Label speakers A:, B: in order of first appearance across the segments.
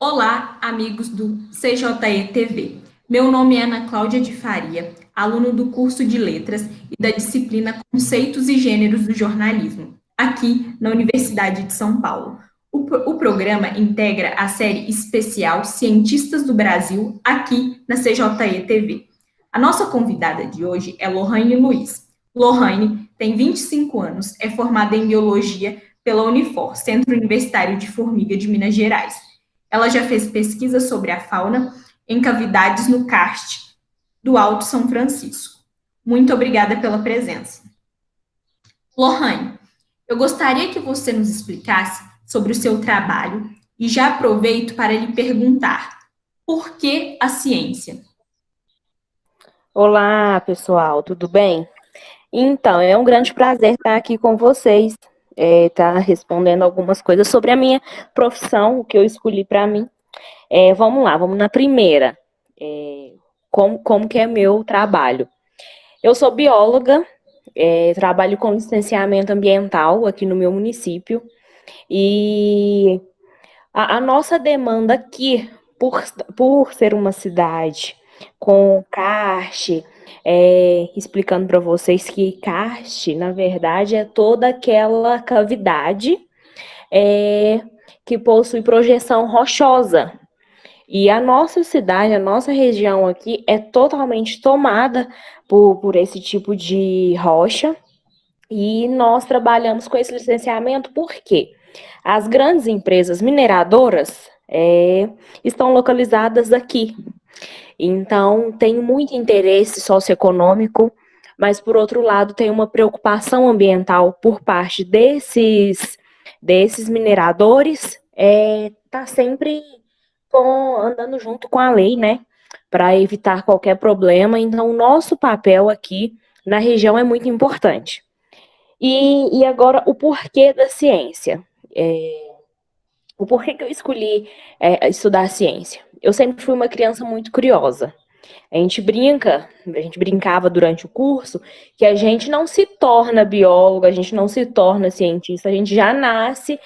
A: Olá, amigos do CJE TV. Meu nome é Ana Cláudia de Faria, aluno do curso de Letras e da disciplina Conceitos e Gêneros do Jornalismo, aqui na Universidade de São Paulo. O programa integra a série especial Cientistas do Brasil, aqui na CJE TV. A nossa convidada de hoje é Lohane Luiz. Lohane tem 25 anos, é formada em Biologia pela Unifor, Centro Universitário de Formiga de Minas Gerais. Ela já fez pesquisa sobre a fauna em cavidades no karst do Alto São Francisco. Muito obrigada pela presença. Lohane, eu gostaria que você nos explicasse sobre o seu trabalho e já aproveito para lhe perguntar: por que a ciência?
B: Olá, pessoal, tudo bem? Então, é um grande prazer estar aqui com vocês, estar respondendo algumas coisas sobre a minha profissão, o que eu escolhi para mim. Vamos lá, vamos na primeira. Como que é meu trabalho? Eu sou bióloga, trabalho com licenciamento ambiental aqui no meu município, e a nossa demanda aqui, por, por ser uma cidade com karst, explicando para vocês que karst, na verdade, é toda aquela cavidade é, que possui projeção rochosa. E a nossa cidade, a nossa região aqui é totalmente tomada por esse tipo de rocha. E nós trabalhamos com esse licenciamento porque as grandes empresas mineradoras estão localizadas aqui. Então, tem muito interesse socioeconômico, mas, por outro lado, tem uma preocupação ambiental por parte desses mineradores, tá sempre andando junto com a lei, né? Para evitar qualquer problema. Então, o nosso papel aqui na região é muito importante. E agora, o porquê da ciência. O porquê que eu escolhi estudar ciência? Eu sempre fui uma criança muito curiosa. A gente brincava durante o curso que a gente não se torna biólogo, a gente não se torna cientista, a gente já nasce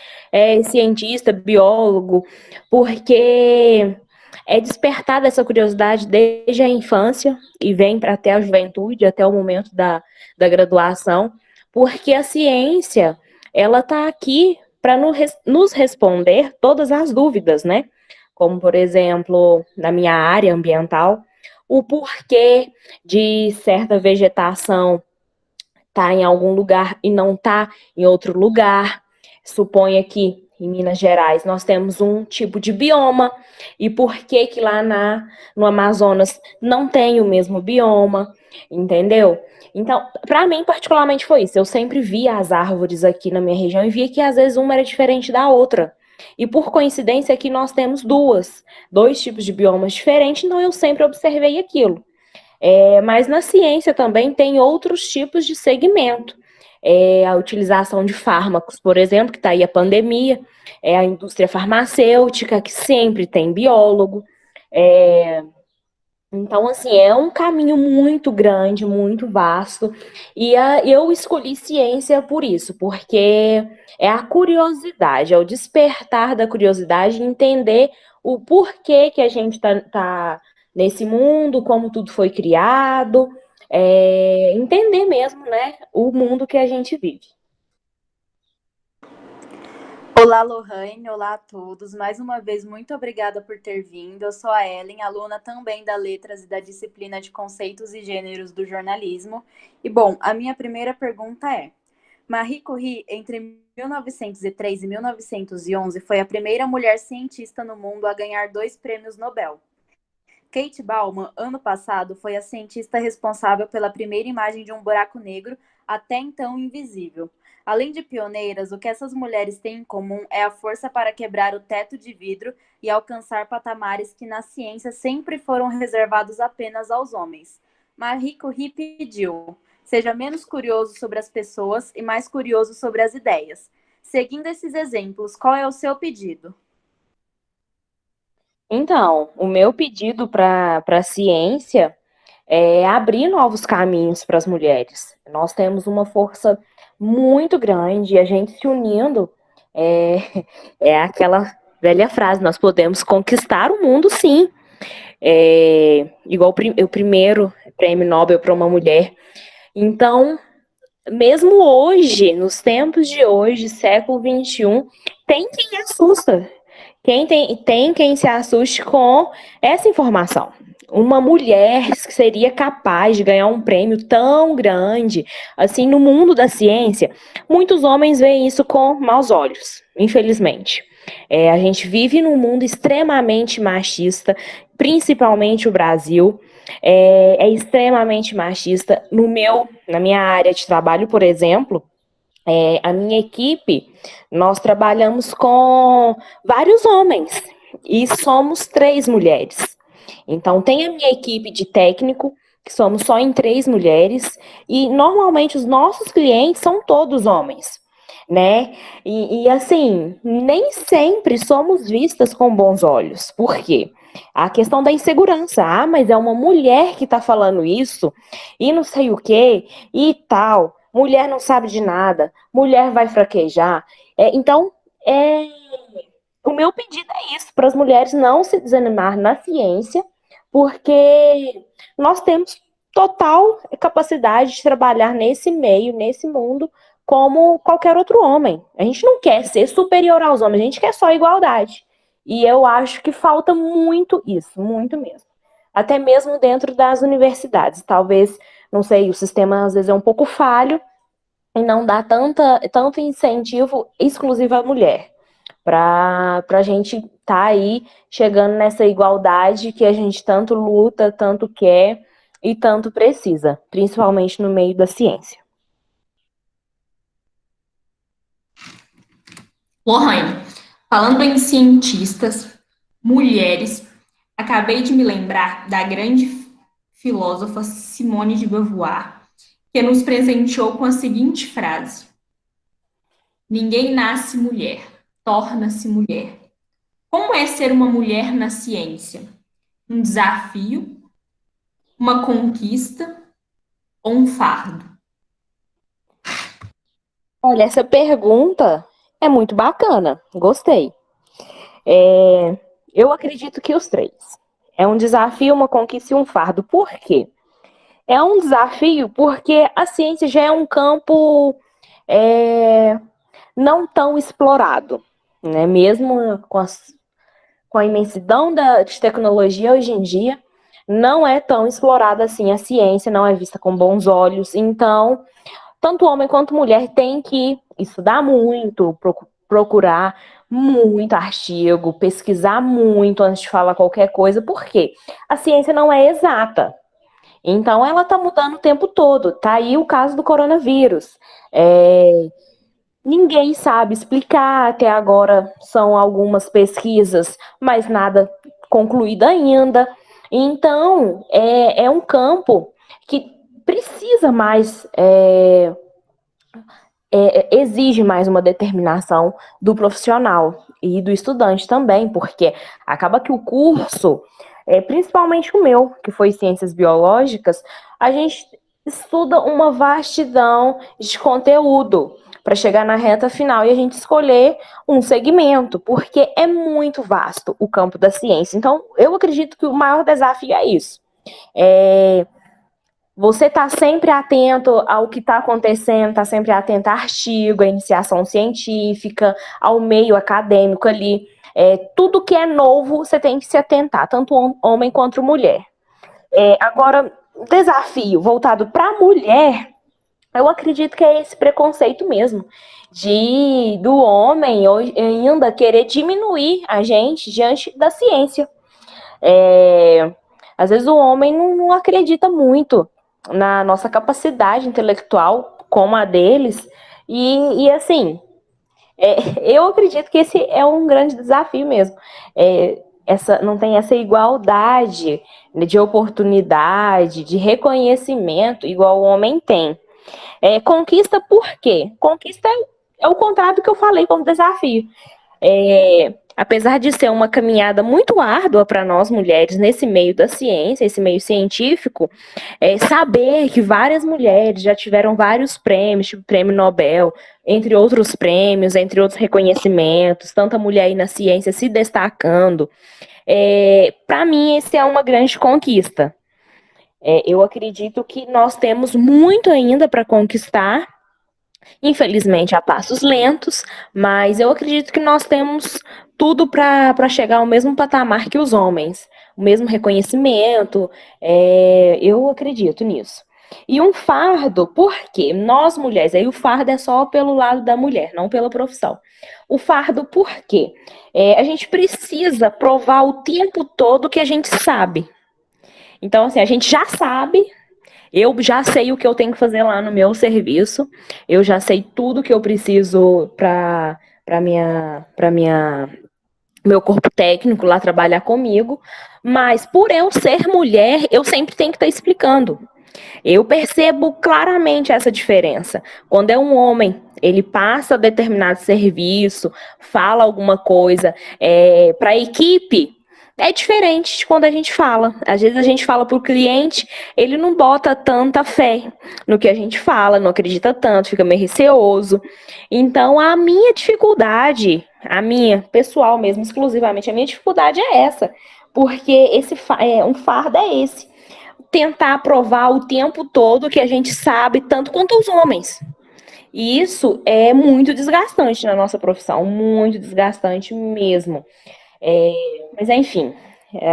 B: cientista, biólogo, porque é despertada essa curiosidade desde a infância e vem para até a juventude, até o momento da graduação, porque a ciência, ela está aqui para nos responder todas as dúvidas, né? Como, por exemplo, na minha área ambiental, o porquê de certa vegetação estar em algum lugar e não estar em outro lugar. Suponha que em Minas Gerais nós temos um tipo de bioma e por que que lá no Amazonas não tem o mesmo bioma, entendeu? Então, para mim particularmente foi isso. Eu sempre via as árvores aqui na minha região e via que às vezes uma era diferente da outra. E por coincidência aqui nós temos dois tipos de biomas diferentes, então eu sempre observei aquilo. Mas na ciência também tem outros tipos de segmento. A utilização de fármacos, por exemplo, que está aí a pandemia, a indústria farmacêutica, que sempre tem biólogo. É, então, assim, é um caminho muito grande, muito vasto, e eu escolhi ciência por isso, porque é a curiosidade, é o despertar da curiosidade, entender o porquê que a gente tá nesse mundo, como tudo foi criado, entender mesmo, né, o mundo que a gente vive.
C: Olá, Lohane, olá a todos. Mais uma vez, muito obrigada por ter vindo. Eu sou a Ellen, aluna também da Letras e da disciplina de Conceitos e Gêneros do Jornalismo. E, bom, a minha primeira pergunta é: Marie Curie, entre 1903 e 1911, foi a primeira mulher cientista no mundo a ganhar 2 prêmios Nobel. Kate Bowman, ano passado, foi a cientista responsável pela primeira imagem de um buraco negro, até então invisível. Além de pioneiras, o que essas mulheres têm em comum é a força para quebrar o teto de vidro e alcançar patamares que na ciência sempre foram reservados apenas aos homens. Marie Curie pediu: seja menos curioso sobre as pessoas e mais curioso sobre as ideias. Seguindo esses exemplos, qual é o seu pedido?
B: Então, o meu pedido para a ciência é abrir novos caminhos para as mulheres. Nós temos uma força muito grande e a gente se unindo é, é aquela velha frase, nós podemos conquistar o mundo, sim. Igual o primeiro prêmio Nobel para uma mulher. Então, mesmo hoje, nos tempos de hoje, século XXI, tem quem assusta. Tem quem se assuste com essa informação. Uma mulher que seria capaz de ganhar um prêmio tão grande, assim, no mundo da ciência, muitos homens veem isso com maus olhos, infelizmente. A gente vive num mundo extremamente machista, principalmente o Brasil. É extremamente machista. Na minha área de trabalho, por exemplo, a minha equipe, nós trabalhamos com vários homens e somos 3 mulheres. Então, tem a minha equipe de técnico, que somos só em 3 mulheres, e normalmente os nossos clientes são todos homens, né? E assim, nem sempre somos vistas com bons olhos. Por quê? A questão da insegurança. Ah, mas é uma mulher que está falando isso, e não sei o quê, e tal. Mulher não sabe de nada, mulher vai fraquejar. Então, o meu pedido é isso, para as mulheres não se desanimar na ciência, porque nós temos total capacidade de trabalhar nesse meio, nesse mundo, como qualquer outro homem. A gente não quer ser superior aos homens, a gente quer só igualdade. E eu acho que falta muito isso, muito mesmo. Até mesmo dentro das universidades. Talvez, não sei, o sistema às vezes é um pouco falho e não dá tanto incentivo exclusivo à mulher para a gente estar aí chegando nessa igualdade que a gente tanto luta, tanto quer e tanto precisa, principalmente no meio da ciência.
A: Lohane, falando em cientistas, mulheres, acabei de me lembrar da grande filósofa Simone de Beauvoir, que nos presenteou com a seguinte frase: ninguém nasce mulher, torna-se mulher. Como é ser uma mulher na ciência? Um desafio, uma conquista ou um fardo?
B: Olha, essa pergunta é muito bacana, gostei. Eu acredito que os 3. É um desafio, uma conquista e um fardo. Por quê? É um desafio porque a ciência já é um campo não tão explorado, né? Mesmo com a imensidão de tecnologia hoje em dia, não é tão explorada assim a ciência, não é vista com bons olhos. Então, tanto homem quanto mulher tem que estudar muito, procurar muito artigo, pesquisar muito antes de falar qualquer coisa, porque a ciência não é exata. Então, ela está mudando o tempo todo. Tá aí o caso do coronavírus. Ninguém sabe explicar, até agora são algumas pesquisas, mas nada concluído ainda. Então, é um campo que precisa mais, exige mais uma determinação do profissional e do estudante também, porque acaba que o curso, principalmente o meu, que foi Ciências Biológicas, a gente estuda uma vastidão de conteúdo para chegar na reta final e a gente escolher um segmento, porque é muito vasto o campo da ciência. Então, eu acredito que o maior desafio é isso. Você está sempre atento ao que está acontecendo, está sempre atento a artigo, à iniciação científica, ao meio acadêmico ali. Tudo que é novo, você tem que se atentar, tanto homem quanto mulher. Agora, desafio voltado para a mulher, eu acredito que é esse preconceito mesmo, do homem ainda querer diminuir a gente diante da ciência. Às vezes o homem não acredita muito na nossa capacidade intelectual como a deles, e assim, eu acredito que esse é um grande desafio mesmo. Não tem essa igualdade de oportunidade, de reconhecimento igual o homem tem. Conquista por quê? Conquista é o contrário do que eu falei como desafio. apesar de ser uma caminhada muito árdua para nós mulheres nesse meio da ciência, esse meio científico, saber que várias mulheres já tiveram vários prêmios, tipo prêmio Nobel, entre outros prêmios, entre outros reconhecimentos, tanta mulher aí na ciência se destacando, para mim, esse é uma grande conquista. Eu acredito que nós temos muito ainda para conquistar, infelizmente a passos lentos, mas eu acredito que nós temos tudo para chegar ao mesmo patamar que os homens, o mesmo reconhecimento, eu acredito nisso. E um fardo, por quê? Nós mulheres, aí o fardo é só pelo lado da mulher, não pela profissão. O fardo, por quê? A gente precisa provar o tempo todo que a gente sabe. Então, assim, a gente já sabe, eu já sei o que eu tenho que fazer lá no meu serviço, eu já sei tudo que eu preciso para meu corpo técnico lá trabalhar comigo, mas por eu ser mulher, eu sempre tenho que estar explicando. Eu percebo claramente essa diferença. Quando é um homem, ele passa determinado serviço, fala alguma coisa para a equipe, é diferente de quando a gente fala. Às vezes a gente fala para o cliente, ele não bota tanta fé no que a gente fala, não acredita tanto, fica meio receoso. Então, a minha dificuldade, a minha pessoal mesmo, exclusivamente, a minha dificuldade é essa. Porque um fardo é esse tentar provar o tempo todo que a gente sabe, tanto quanto os homens. E isso é muito desgastante na nossa profissão, muito desgastante mesmo. Mas enfim,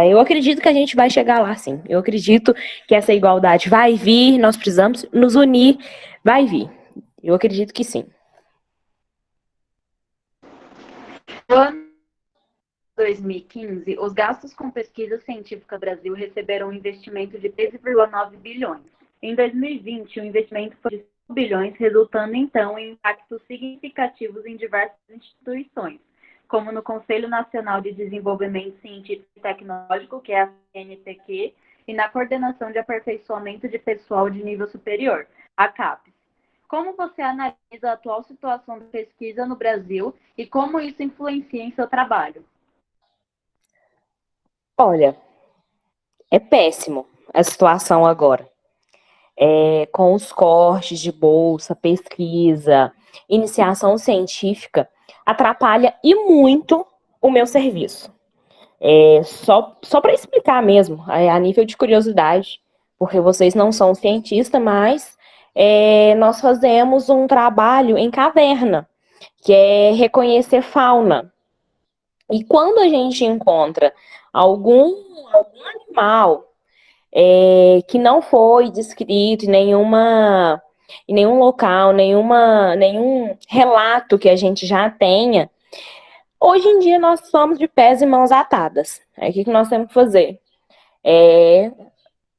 B: eu acredito que a gente vai chegar lá, sim. Eu acredito que essa igualdade vai vir, nós precisamos nos unir, vai vir. Eu acredito que sim.
C: No ano 2015, os gastos com pesquisa científica no Brasil receberam um investimento de 13,9 bilhões. Em 2020, o investimento foi de 5 bilhões, resultando então em impactos significativos em diversas instituições, como no Conselho Nacional de Desenvolvimento Científico e Tecnológico, que é a CNPq, e na Coordenação de Aperfeiçoamento de Pessoal de Nível Superior, a CAPES. Como você analisa a atual situação da pesquisa no Brasil e como isso influencia em seu trabalho?
B: Olha, é péssimo a situação agora. Com os cortes de bolsa, pesquisa, iniciação científica, atrapalha e muito o meu serviço. Só para explicar mesmo, a nível de curiosidade, porque vocês não são cientistas, mas nós fazemos um trabalho em caverna, que é reconhecer fauna. E quando a gente encontra algum animal que não foi descrito em nenhum local, nenhum relato que a gente já tenha, hoje em dia nós somos de pés e mãos atadas. Aí o que nós temos que fazer?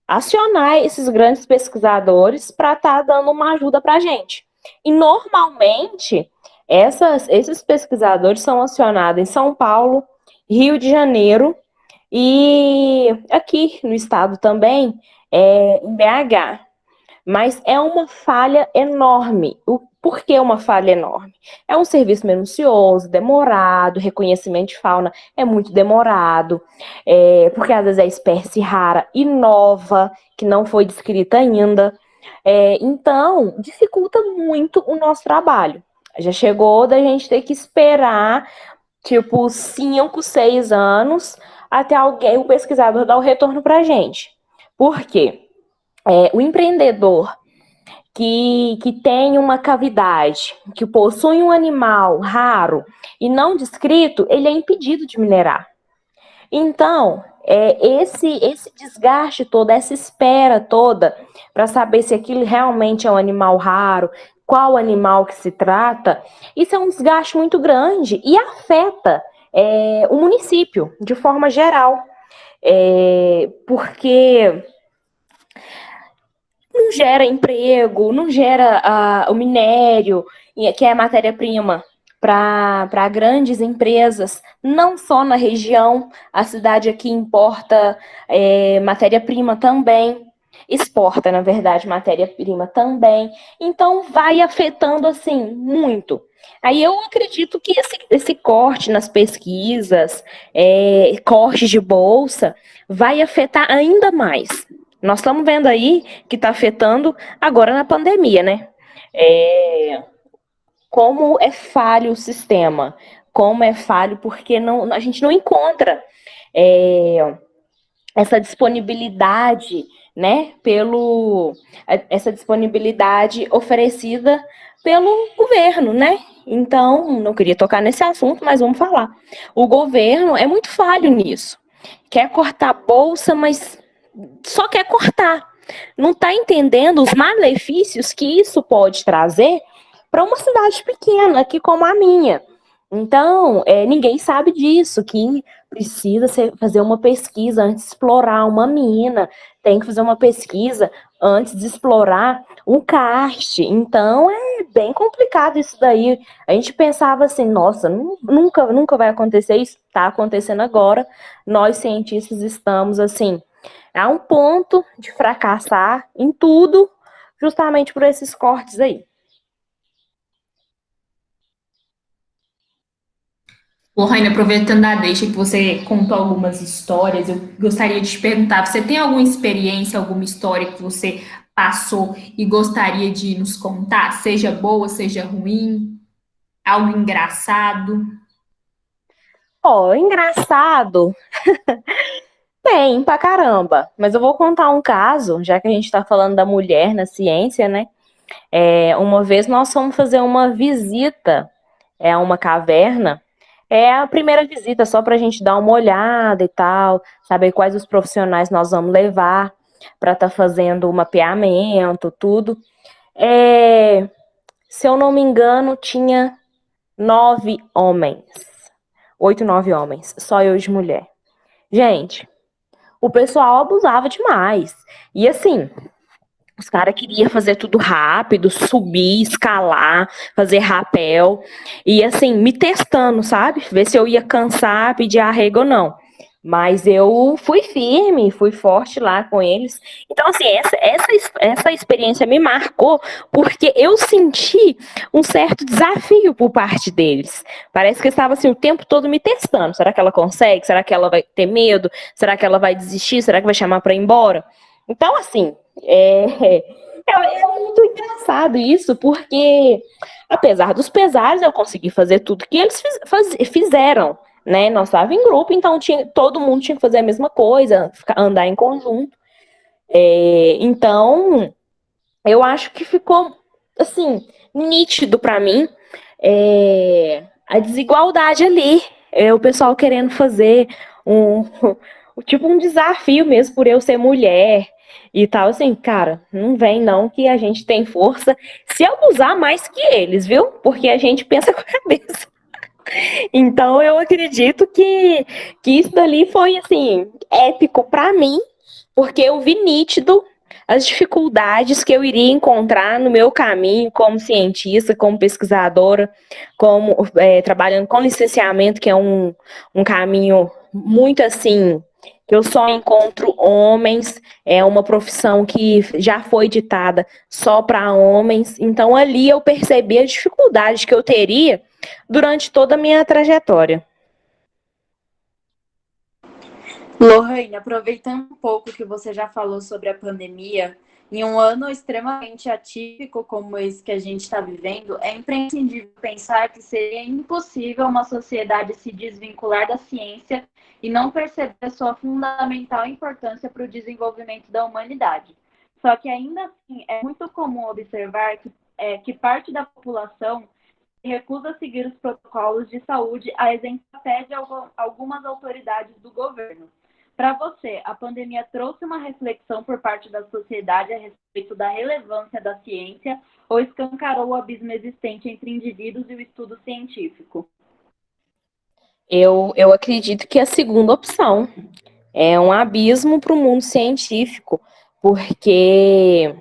B: Acionar esses grandes pesquisadores para estar dando uma ajuda para a gente. E normalmente esses pesquisadores são acionados em São Paulo, Rio de Janeiro e aqui no estado também, em BH. Mas é uma falha enorme. Por que uma falha enorme? É um serviço minucioso, demorado, reconhecimento de fauna é muito demorado, porque às vezes é espécie rara e nova, que não foi descrita ainda. Então, dificulta muito o nosso trabalho. Já chegou da gente ter que esperar, tipo, 5, 6 anos até o pesquisador dar o retorno para a gente. Por quê? O empreendedor que tem uma cavidade, que possui um animal raro e não descrito, ele é impedido de minerar. Então, esse desgaste todo, essa espera toda, para saber se aquilo realmente é um animal raro, qual animal que se trata, isso é um desgaste muito grande e afeta o município, de forma geral. Porque não gera emprego, não gera o minério, que é a matéria-prima para grandes empresas, não só na região, a cidade aqui importa matéria-prima também. exporta, na verdade, matéria-prima também. Então, vai afetando, assim, muito. Aí eu acredito que esse corte nas pesquisas, corte de bolsa, vai afetar ainda mais. Nós estamos vendo aí que está afetando agora na pandemia, né? Como é falho o sistema, como é falho porque a gente não encontra essa disponibilidade, né, essa disponibilidade oferecida pelo governo, né? Então, não queria tocar nesse assunto, mas vamos falar. O governo é muito falho nisso. Quer cortar a bolsa, mas só quer cortar. Não está entendendo os malefícios que isso pode trazer para uma cidade pequena, aqui como a minha. Então, ninguém sabe disso, que precisa fazer uma pesquisa antes de explorar uma mina, tem que fazer uma pesquisa antes de explorar um kart. Então, é bem complicado isso daí. A gente pensava assim, nossa, nunca vai acontecer isso. Está acontecendo agora. Nós, cientistas, estamos assim, a um ponto de fracassar em tudo, justamente por esses cortes aí.
A: Lohane, aproveitando a deixa que você contou algumas histórias, eu gostaria de te perguntar, você tem alguma experiência, alguma história que você passou e gostaria de nos contar? Seja boa, seja ruim, algo engraçado?
B: Engraçado. Tem, pra caramba. Mas eu vou contar um caso, já que a gente tá falando da mulher na ciência, né? Uma vez nós fomos fazer uma visita a uma caverna. É a primeira visita, só para a gente dar uma olhada e tal, saber quais os profissionais nós vamos levar para estar fazendo o mapeamento, tudo. Se eu não me engano, tinha 9 homens. 8, 9 homens. Só eu de mulher. Gente, o pessoal abusava demais. E assim, os caras queriam fazer tudo rápido, subir, escalar, fazer rapel. E assim, me testando, sabe? Ver se eu ia cansar, pedir arrego ou não. Mas eu fui firme, fui forte lá com eles. Então, assim, essa experiência me marcou porque eu senti um certo desafio por parte deles. Parece que eu estava assim, o tempo todo me testando. Será que ela consegue? Será que ela vai ter medo? Será que ela vai desistir? Será que vai chamar para ir embora? Então, assim, é muito engraçado isso, porque apesar dos pesares, eu consegui fazer tudo que eles fizeram, né? Nós estávamos em grupo, então todo mundo tinha que fazer a mesma coisa, andar em conjunto. Então, eu acho que ficou, assim, nítido para mim a desigualdade ali. O pessoal querendo fazer um, tipo um desafio mesmo por eu ser mulher e tal, assim, cara, não vem não que a gente tem força se abusar mais que eles, viu? Porque a gente pensa com a cabeça. Então eu acredito que isso dali foi, assim, épico para mim, porque eu vi nítido as dificuldades que eu iria encontrar no meu caminho como cientista, como pesquisadora, como trabalhando com licenciamento, que é um caminho muito assim, que eu só encontro homens, é uma profissão que já foi ditada só para homens. Então ali eu percebi as dificuldades que eu teria durante toda a minha trajetória.
C: Lohane, aproveitando um pouco que você já falou sobre a pandemia, em um ano extremamente atípico como esse que a gente está vivendo, é imprescindível pensar que seria impossível uma sociedade se desvincular da ciência e não perceber a sua fundamental importância para o desenvolvimento da humanidade. Só que ainda assim, é muito comum observar que parte da população recusa a seguir os protocolos de saúde, a exemplo até de algumas autoridades do governo. Para você, a pandemia trouxe uma reflexão por parte da sociedade a respeito da relevância da ciência ou escancarou o abismo existente entre indivíduos e o estudo científico?
B: Eu acredito que a segunda opção é um abismo para o mundo científico, porque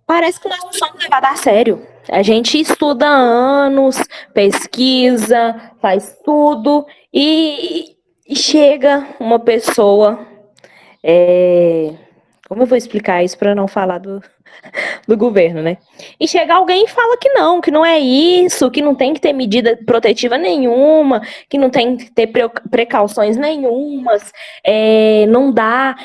B: parece que nós não somos levados a sério. A gente estuda há anos, pesquisa, faz tudo, e chega uma pessoa Como eu vou explicar isso para não falar do governo, né? E chega alguém e fala que não é isso, que não tem que ter medida protetiva nenhuma, que não tem que ter precauções nenhumas, não dá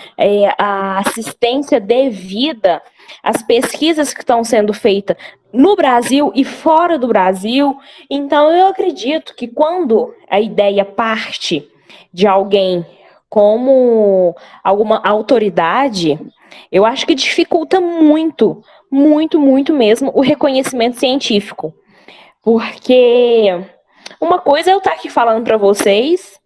B: a assistência devida às pesquisas que estão sendo feitas no Brasil e fora do Brasil. Então, eu acredito que quando a ideia parte de alguém como alguma autoridade, eu acho que dificulta muito, muito, muito mesmo o reconhecimento científico. Porque uma coisa é eu estar aqui falando para vocês,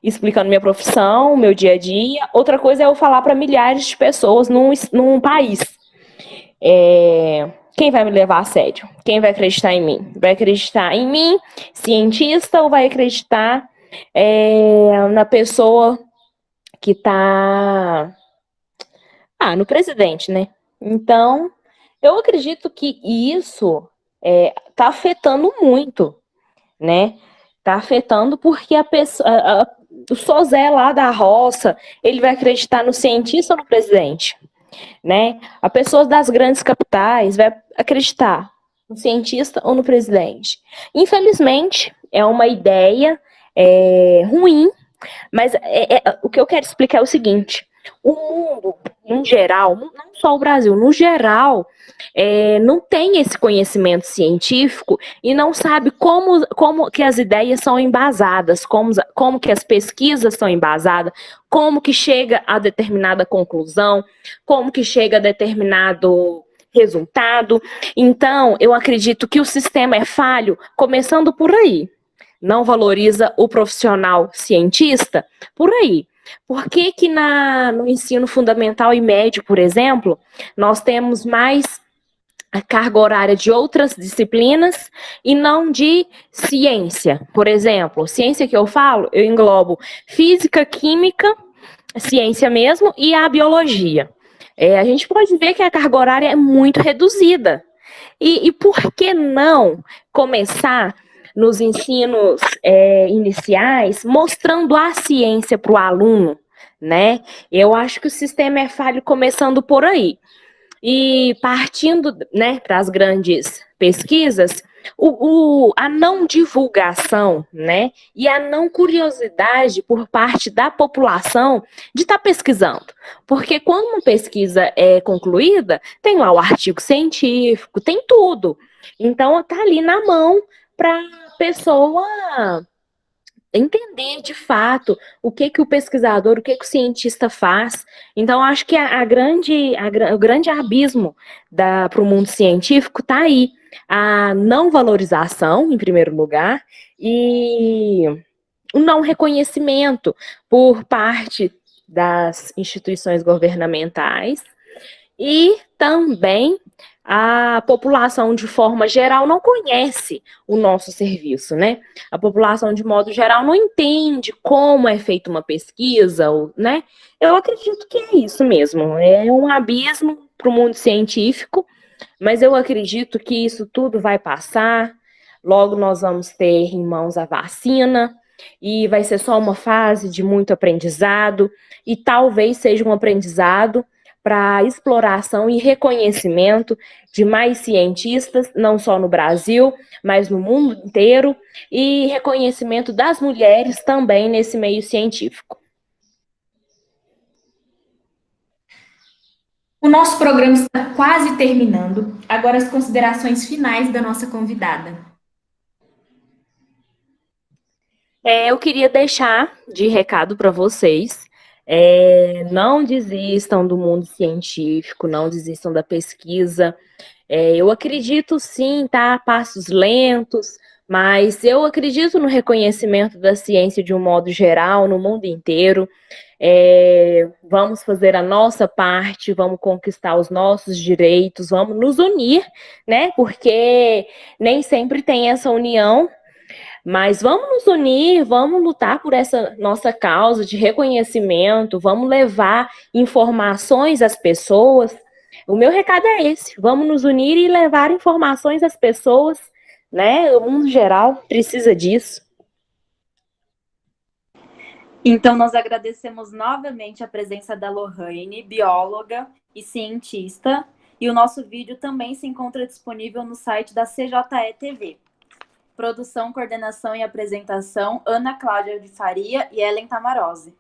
B: explicando minha profissão, meu dia a dia, outra coisa é eu falar para milhares de pessoas num país. Quem vai me levar a sério? Quem vai acreditar em mim? Vai acreditar em mim, cientista, ou vai acreditar na pessoa que está no presidente, né? Então, eu acredito que isso está afetando muito, né? Está afetando porque a pessoa, o Sozé lá da roça, ele vai acreditar no cientista ou no presidente, né? A pessoa das grandes capitais vai acreditar no cientista ou no presidente. Infelizmente, é uma ideia ruim, mas o que eu quero explicar é o seguinte: o mundo, em geral, não só o Brasil, no geral, não tem esse conhecimento científico e não sabe como que as ideias são embasadas, como que as pesquisas são embasadas, como que chega a determinada conclusão, como que chega a determinado resultado. Então, eu acredito que o sistema é falho, começando por aí. Não valoriza o profissional cientista? Por aí. Por que que no ensino fundamental e médio, por exemplo, nós temos mais a carga horária de outras disciplinas e não de ciência? Por exemplo, ciência que eu falo, eu englobo física, química, ciência mesmo, e a biologia. A gente pode ver que a carga horária é muito reduzida. E por que não começar nos ensinos iniciais mostrando a ciência para o aluno, né? Eu acho que o sistema é falho começando por aí. E partindo, né, para as grandes pesquisas, a não divulgação, né, e a não curiosidade por parte da população de estar pesquisando. Porque quando uma pesquisa é concluída, tem lá o artigo científico, tem tudo. Então, está ali na mão para a pessoa entender de fato o que o pesquisador, o que o cientista faz. Então, acho que o grande abismo para o mundo científico está aí. A não valorização, em primeiro lugar, e o não reconhecimento por parte das instituições governamentais e também a população, de forma geral, não conhece o nosso serviço, né? A população, de modo geral, não entende como é feita uma pesquisa, né? Eu acredito que é isso mesmo, é um abismo para o mundo científico, mas eu acredito que isso tudo vai passar, logo nós vamos ter em mãos a vacina, e vai ser só uma fase de muito aprendizado, e talvez seja um aprendizado para exploração e reconhecimento de mais cientistas, não só no Brasil, mas no mundo inteiro, e reconhecimento das mulheres também nesse meio científico.
A: O nosso programa está quase terminando. Agora as considerações finais da nossa convidada.
B: Eu queria deixar de recado para vocês. Não desistam do mundo científico, não desistam da pesquisa. Eu acredito sim, tá? Passos lentos, mas eu acredito no reconhecimento da ciência de um modo geral, no mundo inteiro. Vamos fazer a nossa parte, vamos conquistar os nossos direitos, vamos nos unir, né? Porque nem sempre tem essa união. Mas vamos nos unir, vamos lutar por essa nossa causa de reconhecimento, vamos levar informações às pessoas. O meu recado é esse: vamos nos unir e levar informações às pessoas, né? O mundo geral precisa disso.
C: Então, nós agradecemos novamente a presença da Lohane, bióloga e cientista, e o nosso vídeo também se encontra disponível no site da CJE TV. Produção, coordenação e apresentação, Ana Cláudia de Faria e Ellen Tamarose.